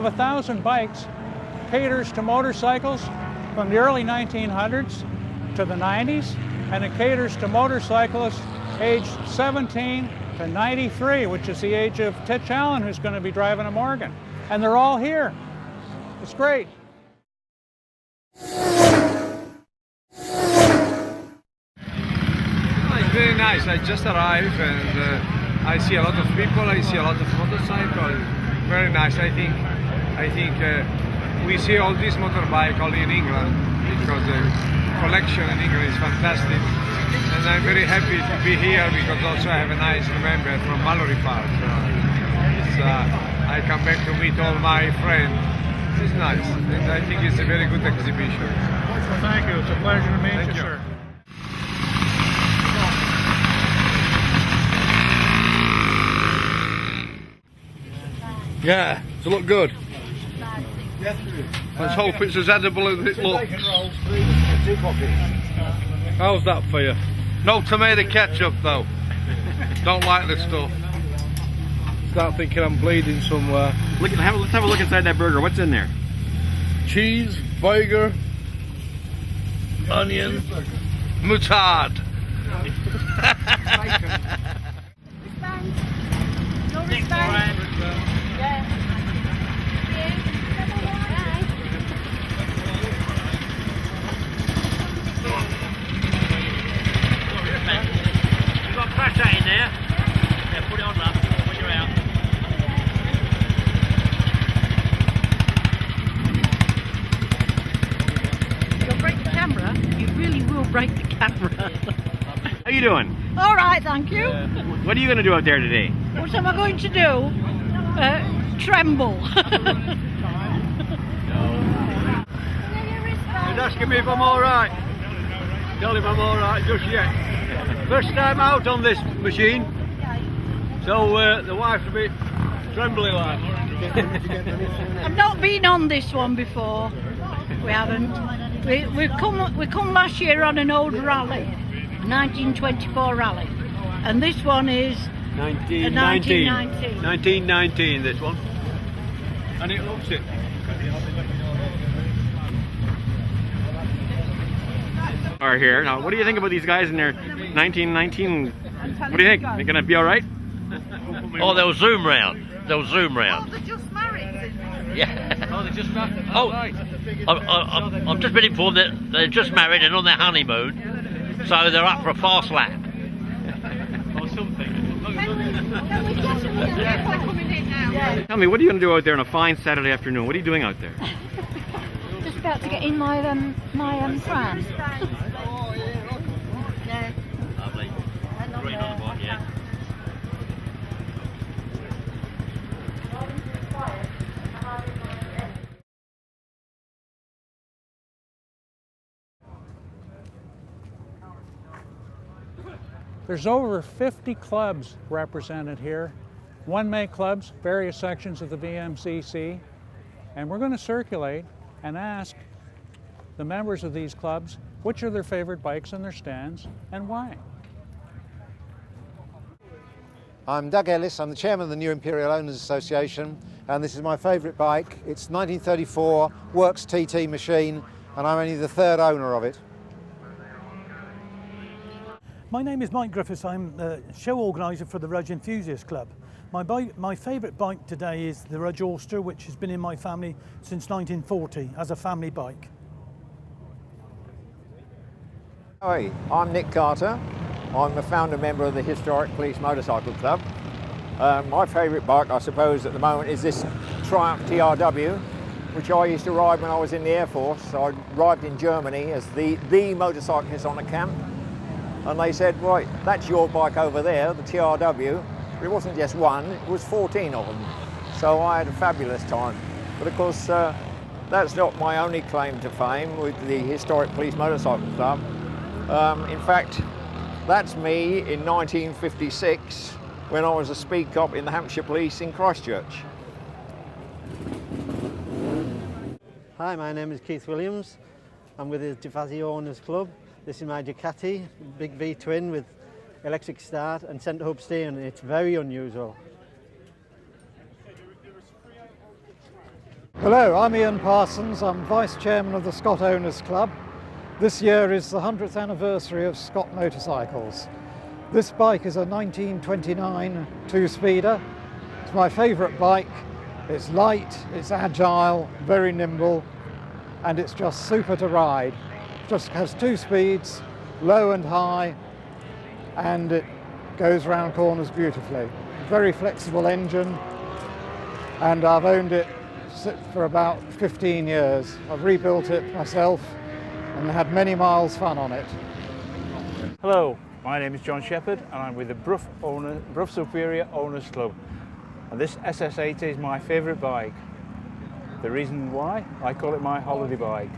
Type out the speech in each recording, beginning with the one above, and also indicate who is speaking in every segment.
Speaker 1: 1,000 bikes caters to motorcycles from the early 1900s to the 90s, and it caters to motorcyclists aged 17 to 93, which is the age of Titch Allen, who's going to be driving a Morgan. And they're all here. It's great.
Speaker 2: It's very nice. I just arrived and I see a lot of people. I see a lot of motorcycles. Very nice. I think we see all this motorbike only in England because the collection in England is fantastic. And I'm very happy to be here because also I have a nice remember from Mallory Park. I come back to meet all my friends. It's nice, and I think it's a very good exhibition.
Speaker 1: Well, thank you. It's a pleasure to meet you, sir.
Speaker 3: Yeah, does it look good? Let's hope it's as edible as it looks. How's that for you? No tomato ketchup though. Don't like this stuff. Start thinking I'm bleeding somewhere.
Speaker 4: Let's have a look inside that burger. What's in there?
Speaker 3: Cheese, burger, onion, moutarde.
Speaker 4: You've got to crash that in there. Yeah, put it on that when you're out.
Speaker 5: You'll break the camera. You really will break the camera.
Speaker 4: How you doing?
Speaker 5: All right, thank you.
Speaker 4: What are you going to do out there today?
Speaker 5: What am I going to do? Tremble.
Speaker 2: He's asking me if I'm alright. Tell him I'm alright just yet. First time out on this machine, so the wife's a bit trembly like.
Speaker 5: I've not been on this one before. We haven't. We come last year on an old rally, 1924 rally, and this one is
Speaker 2: 1919. 1919 this one. And it looks it.
Speaker 4: Are here. Now, what do you think about these guys in their 1919? What do you think? They're going to be all right?
Speaker 6: Oh, they'll zoom round. They'll zoom round.
Speaker 5: Oh, they're just married.
Speaker 6: Yeah.
Speaker 2: Oh, they just married.
Speaker 6: Oh, right. I've just been informed that they're just married and on their honeymoon, so they're up for a fast lap.
Speaker 2: Or something.
Speaker 4: Tell me, what are you going to do out there on a fine Saturday afternoon? What are you doing out there?
Speaker 7: Just about to get in my pram.
Speaker 6: Lovely. Green on the bottom, yeah.
Speaker 1: There's over 50 clubs represented here, one-make clubs, various sections of the VMCC, and we're going to circulate and ask the members of these clubs which are their favorite bikes in their stands and why.
Speaker 8: I'm Doug Ellis, I'm the chairman of the New Imperial Owners Association, and this is my favourite bike. It's 1934 Works TT machine, and I'm only the third owner of it.
Speaker 9: My name is Mike Griffiths. I'm the show organiser for the Rudge Enthusiast Club. My favourite bike today is the Rudge Auster, which has been in my family since 1940 as a family bike.
Speaker 10: Hi, I'm Nick Carter. I'm a founder member of the Historic Police Motorcycle Club. My favourite bike, I suppose, at the moment is this Triumph TRW, which I used to ride when I was in the Air Force. So I arrived in Germany as the motorcyclist on a camp. And they said, right, that's your bike over there, the TRW. But it wasn't just one, it was 14 of them. So I had a fabulous time. But of course, that's not my only claim to fame with the Historic Police Motorcycle Club. In fact, that's me in 1956 when I was a speed cop in the Hampshire Police in Christchurch.
Speaker 11: Hi, my name is Keith Williams. I'm with the Tifazzi Owners Club. This is my Ducati, big V-twin with electric start and centre hub steering. It's very unusual.
Speaker 12: Hello, I'm Ian Parsons. I'm Vice Chairman of the Scott Owners Club. This year is the 100th anniversary of Scott Motorcycles. This bike is a 1929 two-speeder. It's my favourite bike. It's light, it's agile, very nimble, and it's just super to ride. It just has 2 speeds, low and high, and it goes round corners beautifully. Very flexible engine, and I've owned it for about 15 years. I've rebuilt it myself and had many miles fun on it.
Speaker 13: Hello, my name is John Shepherd and I'm with the Brough Superior Owners Club. And this SS80 is my favourite bike. The reason why? I call it my holiday bike.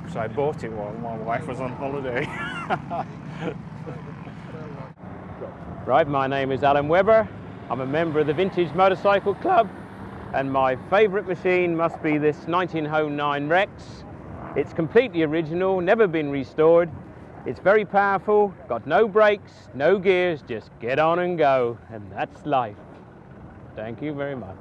Speaker 13: Because I bought it while my wife was on holiday.
Speaker 14: Right, my name is Alan Webber. I'm a member of the Vintage Motorcycle Club, and my favourite machine must be this 1909 Rex. It's completely original, never been restored. It's very powerful, got no brakes, no gears, just get on and go, and that's life. Thank you very much.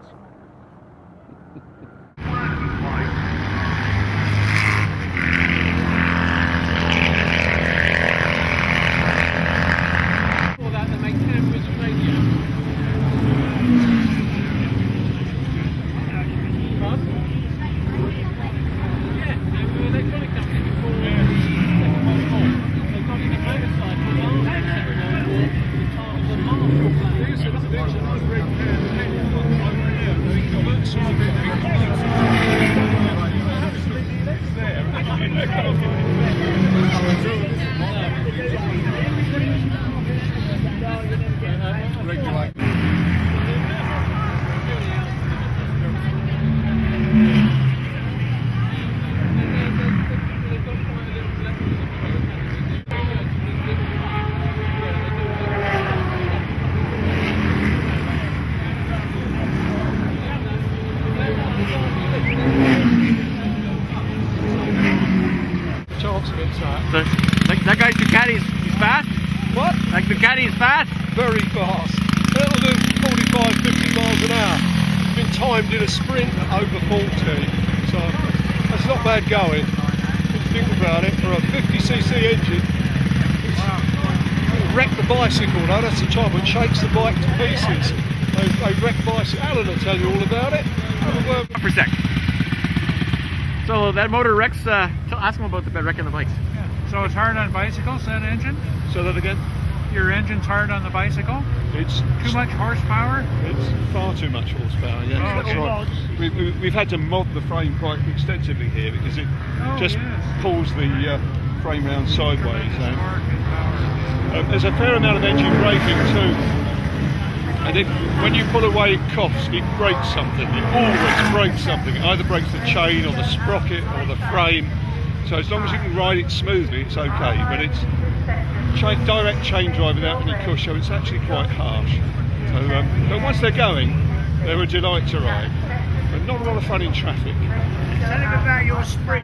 Speaker 4: So, that guy's Ducati, he's fast?
Speaker 2: What?
Speaker 4: Like Ducati is fast?
Speaker 2: Very fast. It'll do 45, 50 miles an hour. It's been timed in a sprint at over 40, so that's not bad going. If you think about it, for a 50cc engine, it'll wreck the bicycle though, that's the trouble, it shakes the bike to pieces. They wreck bicycle. Alan will tell you all about it.
Speaker 4: Per sec. So that motor Rex, ask him about the wrecking the bikes.
Speaker 1: Yeah. So it's hard on bicycles, that engine?
Speaker 2: Say that again?
Speaker 1: Your engine's hard on the bicycle?
Speaker 2: It's
Speaker 1: too much horsepower?
Speaker 2: It's far too much horsepower, yes.
Speaker 1: Oh,
Speaker 2: That's right. We've had to mod the frame quite extensively here because it pulls the frame round sideways. There's a fair amount of engine braking too. And when you pull away it coughs, it breaks something. It always breaks something. It either breaks the chain or the sprocket or the frame. So as long as you can ride it smoothly, it's okay. But it's direct chain drive without any cush, so it's actually quite harsh. So, but once they're going, they're a delight to ride. But not a lot of fun in traffic.
Speaker 1: Tell him about your spring.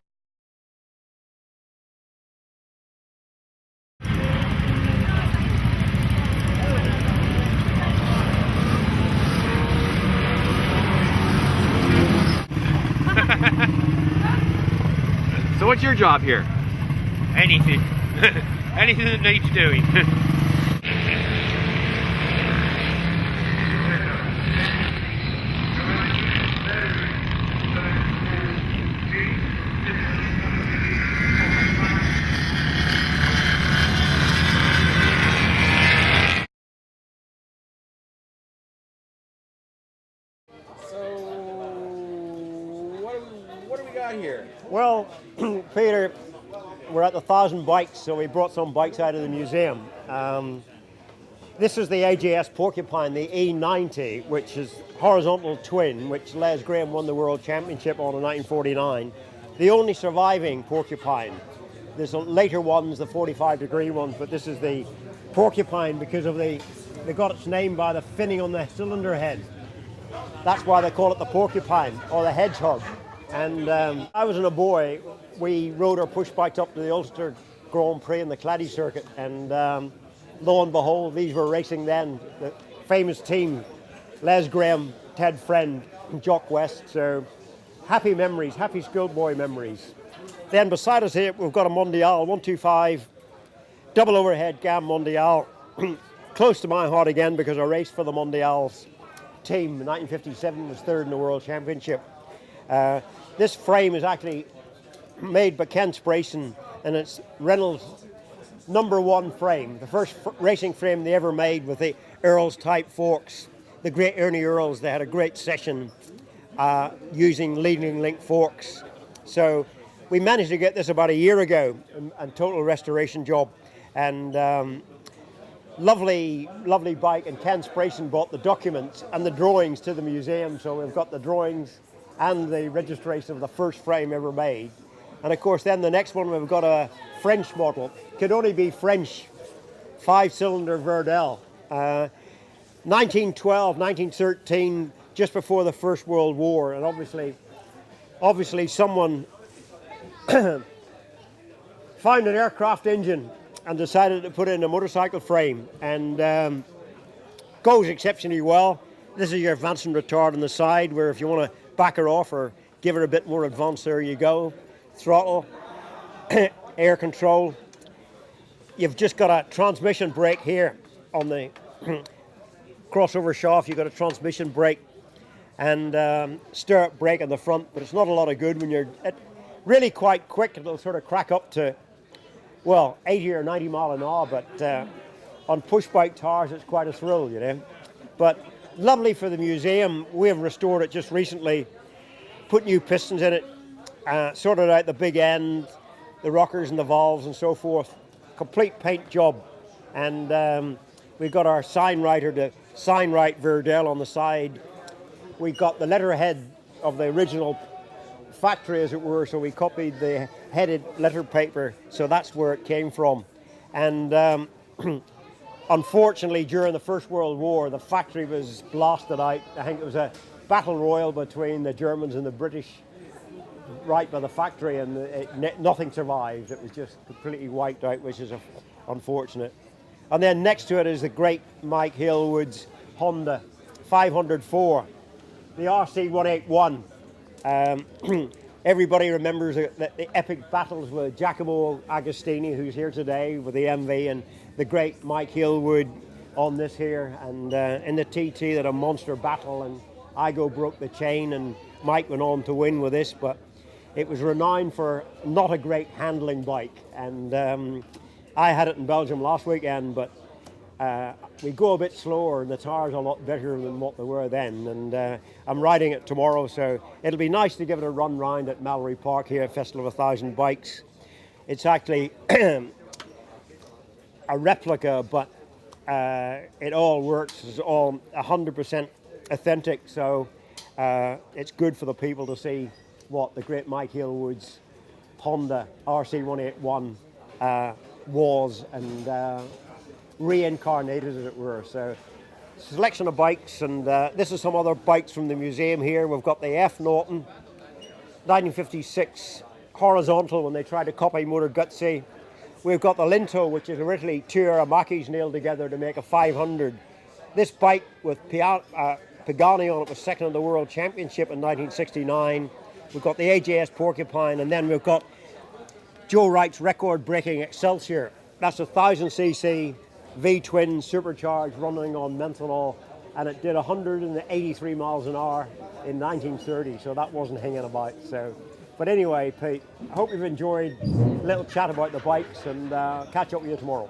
Speaker 4: So what's your job here?
Speaker 15: Anything. Anything that needs doing.
Speaker 4: What do we got here?
Speaker 16: Well, Peter, we're at the 1,000 bikes, so we brought some bikes out of the museum. This is the AJS Porcupine, the E90, which is horizontal twin, which Les Graham won the World Championship on in 1949. The only surviving Porcupine. There's later ones, the 45-degree ones, but this is the Porcupine because of they got its name by the finning on the cylinder head. That's why they call it the Porcupine, or the Hedgehog. And I was a boy, we rode our push bikes up to the Ulster Grand Prix in the Claddagh circuit, and lo and behold, these were racing then. The famous team, Les Graham, Ted Friend, and Jock West. So happy memories, happy schoolboy memories. Then beside us here, we've got a Mondial 125 double overhead Gam Mondial, close to my heart again because I raced for the Mondial's team in 1957, was third in the World Championship. This frame is actually made by Ken Sprayson, and it's Reynolds' #1 frame, the first racing frame they ever made with the Earls type forks. The great Ernie Earls, they had a great session using leading link forks. So we managed to get this about a year ago, and total restoration job. And lovely bike, and Ken Sprayson bought the documents and the drawings to the museum, so we've got the drawings and the registration of the first frame ever made. And of course then the next one, we've got a French model, could only be French, 5-cylinder Verdel, 1912, 1913, just before the First World War. And obviously someone found an aircraft engine and decided to put in a motorcycle frame, and goes exceptionally well. This is your advancing retard on the side, where if you want to back her off or give her a bit more advance, there you go. Throttle, air control. You've just got a transmission brake here on the crossover shaft. You've got a transmission brake and stirrup brake on the front, but it's not a lot of good when you're really quite quick. It'll sort of crack up to, well, 80 or 90 mile an hour, but on push bike tires it's quite a thrill, you know. But lovely for the museum. We have restored it just recently, put new pistons in it, sorted out the big end, the rockers and the valves and so forth. Complete paint job. And we've got our sign writer, the sign write Verdel on the side. We got the letterhead of the original factory, as it were, so we copied the headed letter paper, so that's where it came from. And unfortunately, during the First World War, the factory was blasted out. I think it was a battle royal between the Germans and the British right by the factory, and nothing survived. It was just completely wiped out, which is unfortunate. And then next to it is the great Mike Hillwood's Honda 504, the RC181. Everybody remembers the epic battles with Giacomo Agostini, who's here today with the MV, and the great Mike Hillwood on this here. And in the TT, they had a monster battle, and Igo broke the chain, and Mike went on to win with this. But it was renowned for not a great handling bike. And I had it in Belgium last weekend, but we go a bit slower, and the tires are a lot better than what they were then. And I'm riding it tomorrow, so it'll be nice to give it a run round at Mallory Park here at Festival of 1,000 Bikes. It's actually a replica, but it all works. It's all 100% authentic, so it's good for the people to see what the great Mike Hillwood's Honda RC181 was, and reincarnated, as it were. So selection of bikes, and this is some other bikes from the museum here. We've got the F. Norton 1956 horizontal, when they tried to copy Motor Guzzi. We've got the Linto, which is originally two Aramakis nailed together to make a 500. This bike with Pagani on it was second in the World Championship in 1969. We've got the AJS Porcupine, and then we've got Joe Wright's record-breaking Excelsior. That's a 1,000cc V-twin supercharged, running on methanol, and it did 183 miles an hour in 1930, so that wasn't hanging about. So, but anyway, Pete, I hope you've enjoyed a little chat about the bikes, and catch up with you tomorrow.